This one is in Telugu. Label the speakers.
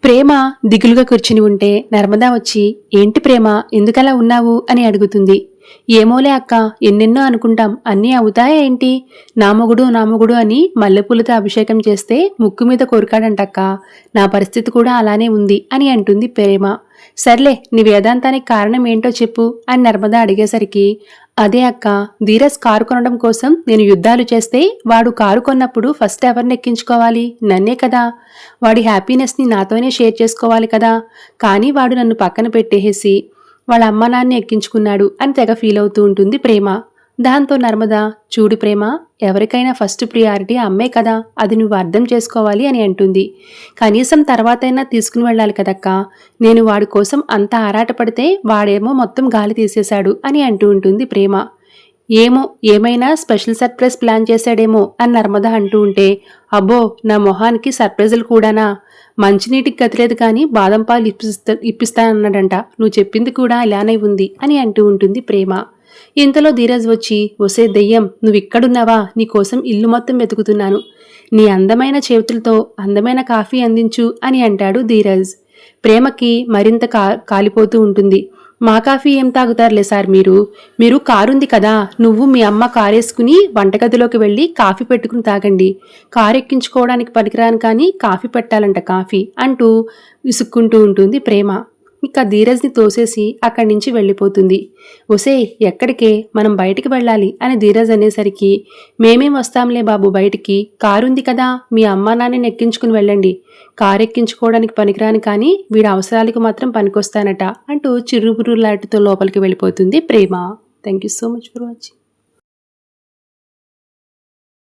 Speaker 1: ప్రేమ దిగులుగా కూర్చుని ఉంటే నర్మదా వచ్చి, ఏంటి ప్రేమ ఎందుకలా ఉన్నావు అని అడుగుతుంది. ఏమోలే అక్క, ఎన్నెన్నో అనుకుంటాం, అన్నీ అవుతాయా ఏంటి? నా మొగుడు అని మల్లెపూలతో అభిషేకం చేస్తే ముక్కు మీద కొరికాడంటక్క. నా పరిస్థితి కూడా అలానే ఉంది అని అంటుంది ప్రేమ. సర్లే, నీ వేదాంతానికి కారణం ఏంటో చెప్పు అని నర్మదా అడిగేసరికి, అదే అక్క, ధీరజ్ కారు కొనడం కోసం నేను యుద్ధాలు చేస్తే వాడు కారు కొన్నప్పుడు ఫస్ట్ ఎవరిని ఎక్కించుకోవాలి? నన్నే కదా. వాడి హ్యాపీనెస్ని నాతోనే షేర్ చేసుకోవాలి కదా. కానీ వాడు నన్ను పక్కన పెట్టేసి వాళ్ళ అమ్మ నాన్ని ఎక్కించుకున్నాడు అని తెగ ఫీల్ అవుతూ ఉంటుంది ప్రేమ. దాంతో నర్మద, చూడు ప్రేమ, ఎవరికైనా ఫస్ట్ ప్రియారిటీ అమ్మే కదా, అది నువ్వు అర్థం చేసుకోవాలి అని అంటుంది. కనీసం తర్వాతైనా తీసుకుని వెళ్ళాలి కదక్కా, నేను వాడి కోసం అంత ఆరాటపడితే వాడేమో మొత్తం గాలి తీసేశాడు అని అంటూ ఉంటుంది ప్రేమ. ఏమో, ఏమైనా స్పెషల్ సర్ప్రైజ్ ప్లాన్ చేశాడేమో అని నర్మద అంటూ ఉంటే, అబ్బో నా మొహానికి సర్ప్రైజులు కూడానా? మంచినీటికి గతిలేదు కానీ బాదం పాలు ఇప్పిస్తానన్నాడంట, నువ్వు చెప్పింది కూడా ఇలానే ఉంది అని అంటూ ఉంటుంది ప్రేమ. ఇంతలో ధీరజ్ వచ్చి, ఒసే దెయ్యం, నువ్విక్కడున్నావా? నీకోసం ఇల్లు మొత్తం వెతుకుతున్నాను, నీ అందమైన చేతులతో అందమైన కాఫీ అందించు అని అంటాడు ధీరజ్. ప్రేమకి మరింత కాలిపోతూ ఉంటుంది. మా కాఫీ ఏం తాగుతారులే సార్, మీరు కారుంది కదా, నువ్వు మీ అమ్మ కారేసుకుని వంటగదిలోకి వెళ్ళి కాఫీ పెట్టుకుని తాగండి, కారు ఎక్కించుకోవడానికి పనికిరాను కానీ కాఫీ పెట్టాలంట కాఫీ అంటూ విసుక్కుంటూ ఉంటుంది ప్రేమ. ఇక ధీరజ్ని తోసేసి అక్కడి నుంచి వెళ్ళిపోతుంది. ఒసే, ఎక్కడికే, మనం బయటికి వెళ్ళాలి అని ధీరజ్ అనేసరికి, మేమేం వస్తాంలే బాబు బయటికి, కారుంది కదా, మీ అమ్మా నాన్నని ఎక్కించుకుని వెళ్ళండి, కారు ఎక్కించుకోవడానికి పనికిరాని కానీ వీడి అవసరాలకు మాత్రం పనికొస్తానట అంటూ చిరుబురులాటితో లోపలికి వెళ్ళిపోతుంది ప్రేమ. Thank you so much for watching.